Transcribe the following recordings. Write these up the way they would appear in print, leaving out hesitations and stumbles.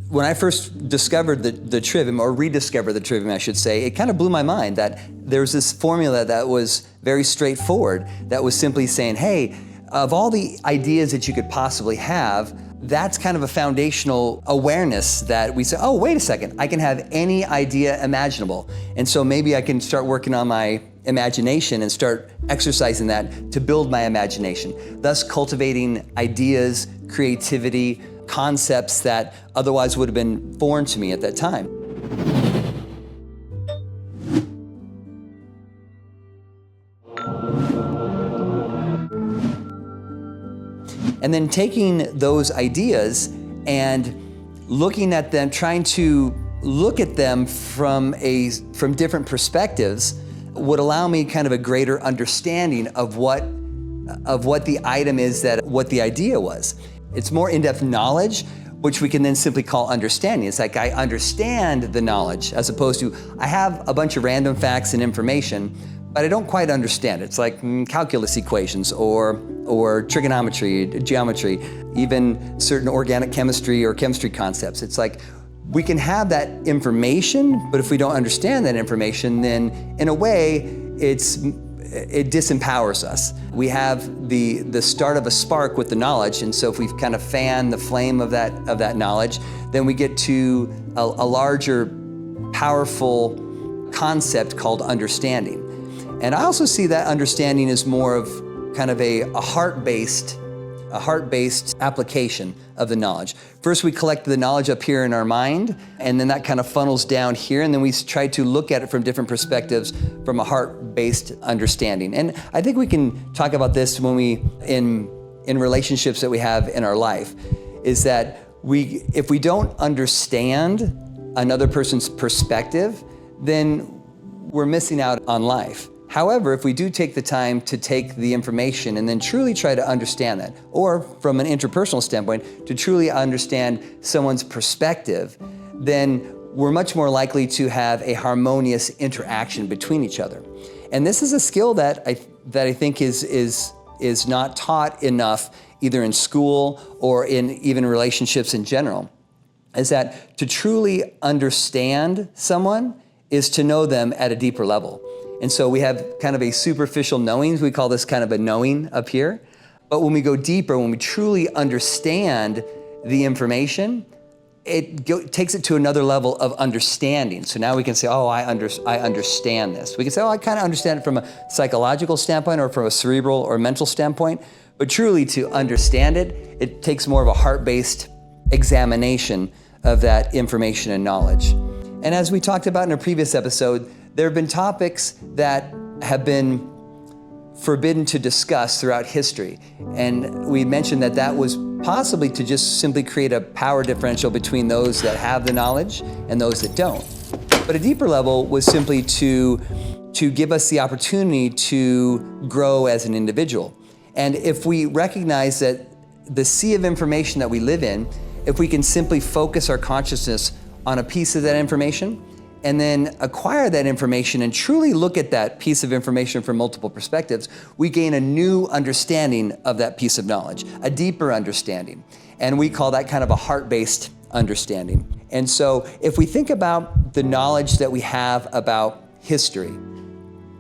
when I first discovered the Trivium, or rediscovered the Trivium, I should say, it kind of blew my mind that there was this formula that was very straightforward, that was simply saying, hey, of all the ideas that you could possibly have, that's kind of a foundational awareness that we say, oh, wait a second, I can have any idea imaginable. And so maybe I can start working on my imagination and start exercising that to build my imagination, thus cultivating ideas, creativity, concepts that otherwise would have been foreign to me at that time. And then taking those ideas and looking at them, trying to look at them from different perspectives would allow me kind of a greater understanding of what the item is, what the idea was. It's more in-depth knowledge, which we can then simply call understanding. It's like I understand the knowledge, as opposed to I have a bunch of random facts and information, but I don't quite understand it. It's like calculus equations or trigonometry, geometry, even certain organic chemistry or chemistry concepts. It's like we can have that information, but if we don't understand that information, then in a way, it disempowers us. We have the start of a spark with the knowledge, and so if we've kind of fanned the flame of that knowledge, then we get to a larger, powerful concept called understanding. And I also see that understanding as more of kind of a heart-based application of the knowledge. First, we collect the knowledge up here in our mind, and then that kind of funnels down here, and then we try to look at it from different perspectives from a heart-based understanding. And I think we can talk about this when in relationships that we have in our life, is that if we don't understand another person's perspective, then we're missing out on life. However, if we do take the time to take the information and then truly try to understand that, or from an interpersonal standpoint, to truly understand someone's perspective, then we're much more likely to have a harmonious interaction between each other. And this is a skill that I think is not taught enough, either in school or in even relationships in general, is that to truly understand someone is to know them at a deeper level. And so we have kind of a superficial knowing. We call this kind of a knowing up here. But when we go deeper, when we truly understand the information, it takes it to another level of understanding. So now we can say, oh, I understand this. We can say, oh, I kind of understand it from a psychological standpoint or from a cerebral or mental standpoint. But truly to understand it, it takes more of a heart-based examination of that information and knowledge. And as we talked about in a previous episode, there have been topics that have been forbidden to discuss throughout history. And we mentioned that was possibly to just simply create a power differential between those that have the knowledge and those that don't. But a deeper level was simply to give us the opportunity to grow as an individual. And if we recognize that the sea of information that we live in, if we can simply focus our consciousness on a piece of that information, and then acquire that information and truly look at that piece of information from multiple perspectives, we gain a new understanding of that piece of knowledge, a deeper understanding. And we call that kind of a heart-based understanding. And so if we think about the knowledge that we have about history,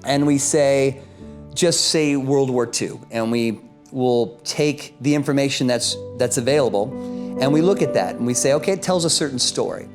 and we just say World War II, and we will take the information that's available, and we look at that, and we say, okay, it tells a certain story.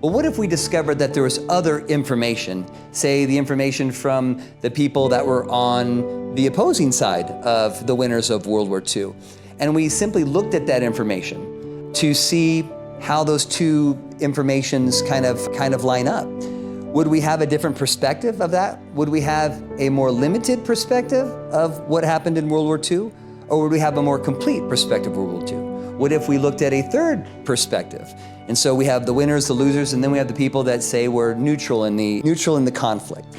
But what if we discovered that there was other information, say the information from the people that were on the opposing side of the winners of World War II, and we simply looked at that information to see how those two informations kind of line up? Would we have a different perspective of that? Would we have a more limited perspective of what happened in World War II? Or would we have a more complete perspective of World War II? What if we looked at a third perspective? And so we have the winners, the losers, and then we have the people that say we're neutral in the conflict.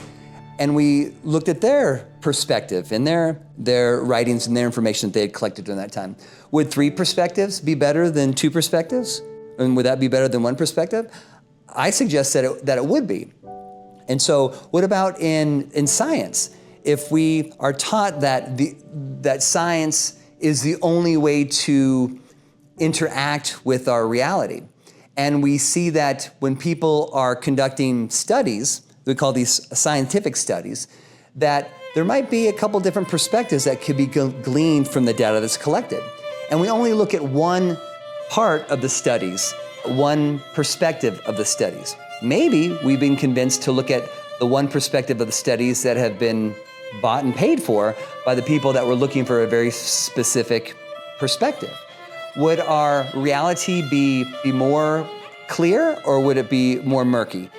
And we looked at their perspective and their writings and their information that they had collected during that time. Would 3 perspectives be better than 2 perspectives? And would that be better than 1 perspective? I suggest that it would be. And so what about in science? If we are taught that science is the only way to interact with our reality, And we see that when people are conducting studies, we call these scientific studies, that there might be a couple different perspectives that could be gleaned from the data that's collected. And we only look at one part of the studies, one perspective of the studies. Maybe we've been convinced to look at the one perspective of the studies that have been bought and paid for by the people that were looking for a very specific perspective. Would our reality be more clear, or would it be more murky?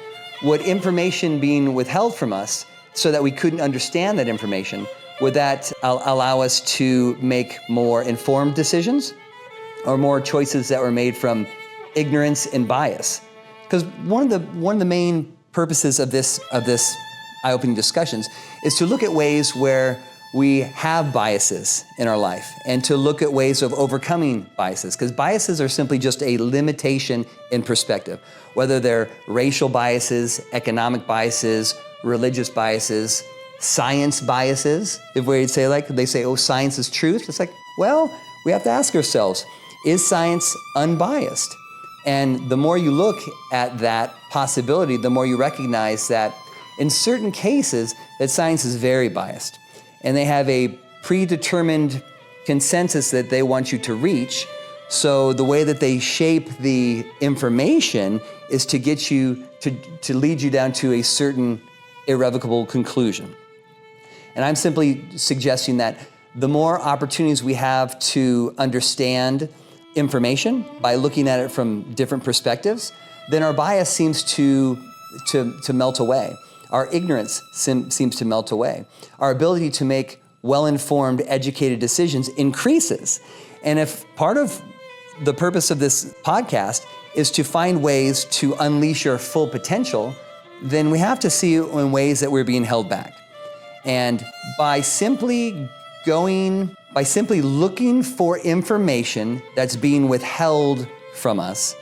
Would information being withheld from us so that we couldn't understand that information, would that allow us to make more informed decisions, or more choices that were made from ignorance and bias? Because one of the main purposes of this eye-opening discussions is to look at ways where we have biases in our life, and to look at ways of overcoming biases, because biases are simply just a limitation in perspective. Whether they're racial biases, economic biases, religious biases, science biases, if we'd say they say, oh, science is truth. It's like, well, we have to ask ourselves, is science unbiased? And the more you look at that possibility, the more you recognize that in certain cases that science is very biased. And they have a predetermined consensus that they want you to reach. So the way that they shape the information is to get you, to lead you down to a certain irrevocable conclusion. And I'm simply suggesting that the more opportunities we have to understand information by looking at it from different perspectives, then our bias seems to melt away. Our ignorance seems to melt away. Our ability to make well-informed, educated decisions increases. And if part of the purpose of this podcast is to find ways to unleash your full potential, then we have to see in ways that we're being held back. And by simply looking for information that's being withheld from us,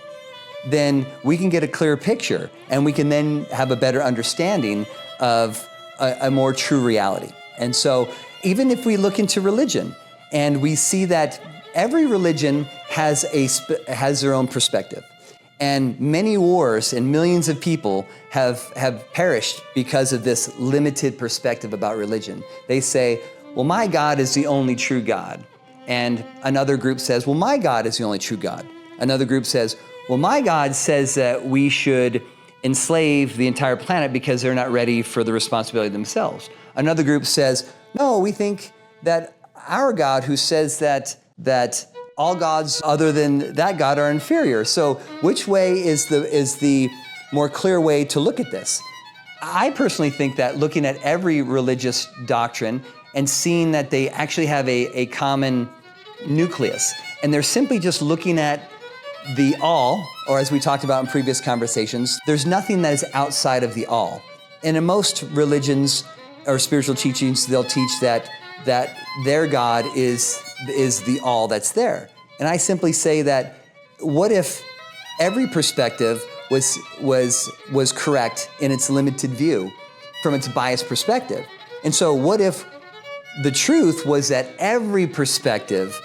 then we can get a clearer picture, and we can then have a better understanding of a more true reality. And so even if we look into religion and we see that every religion has their own perspective, and many wars and millions of people have perished because of this limited perspective about religion. They say, well, my God is the only true God. And another group says, well, my God is the only true God. Another group says, well, my God says that we should enslave the entire planet because they're not ready for the responsibility themselves. Another group says, no, we think that our God, who says that all gods other than that God are inferior. So which way is the more clear way to look at this? I personally think that looking at every religious doctrine and seeing that they actually have a common nucleus, and they're simply just looking at the all, or as we talked about in previous conversations, there's nothing that is outside of the all. And in most religions or spiritual teachings, they'll teach that their God is the all that's there. And I simply say that, what if every perspective was correct in its limited view from its biased perspective? And so what if the truth was that every perspective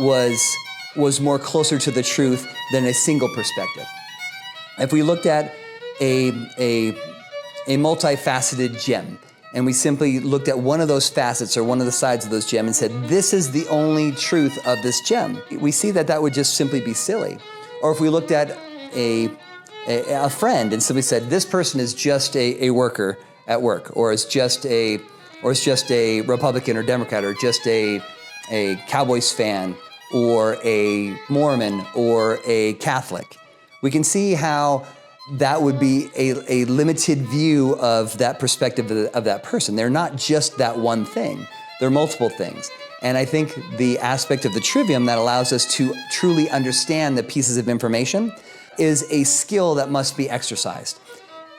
was more closer to the truth than a single perspective? If we looked at a multifaceted gem, and we simply looked at one of those facets or one of the sides of those gem and said, this is the only truth of this gem, we see that would just simply be silly. Or if we looked at a friend and simply said, this person is just a worker at work, or is just a Republican or Democrat, or just a Cowboys fan, or a Mormon, or a Catholic, we can see how that would be a limited view of that perspective of that person. They're not just that one thing. They're multiple things. And I think the aspect of the Trivium that allows us to truly understand the pieces of information is a skill that must be exercised.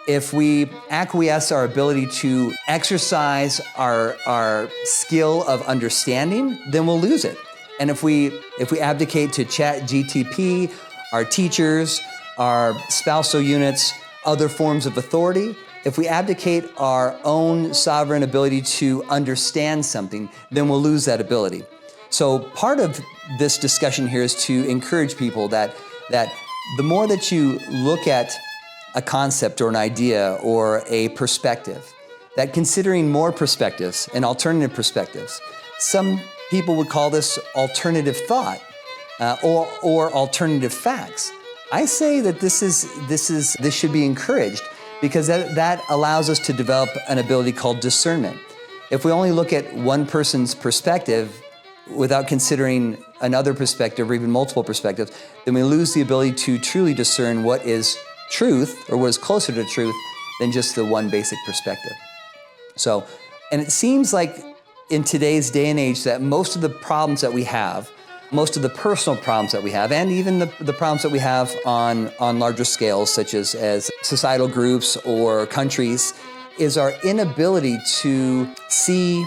If we acquiesce our ability to exercise our skill of understanding, then we'll lose it. And if we abdicate to ChatGTP, our teachers, our spousal units, other forms of authority, if we abdicate our own sovereign ability to understand something, then we'll lose that ability. So part of this discussion here is to encourage people that The more that you look at a concept or an idea or a perspective, that considering more perspectives and alternative perspectives, some people would call this alternative thought or alternative facts. I say that this should be encouraged because that allows us to develop an ability called discernment. If we only look at one person's perspective without considering another perspective or even multiple perspectives, then we lose the ability to truly discern what is truth or what is closer to truth than just the one basic perspective. So, and it seems like in today's day and age that most of the problems that we have, most of the personal problems that we have, and even the problems that we have on larger scales, such as societal groups or countries, is our inability to see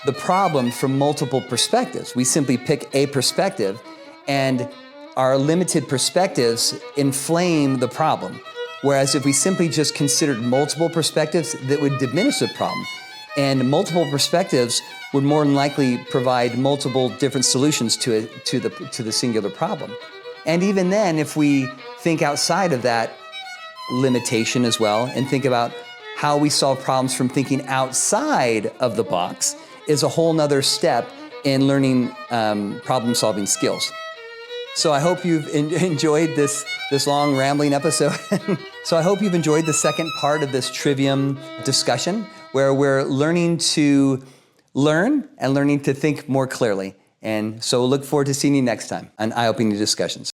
the problem from multiple perspectives. We simply pick a perspective, and our limited perspectives inflame the problem. Whereas if we simply just considered multiple perspectives, that would diminish the problem. And multiple perspectives would more than likely provide multiple different solutions to the singular problem. And even then, if we think outside of that limitation as well and think about how we solve problems from thinking outside of the box, is a whole nother step in learning problem-solving skills. So I hope you've enjoyed this long rambling episode. So I hope you've enjoyed the second part of this Trivium discussion, where we're learning to learn and learning to think more clearly. And so we'll look forward to seeing you next time on Eye-Opening Discussions.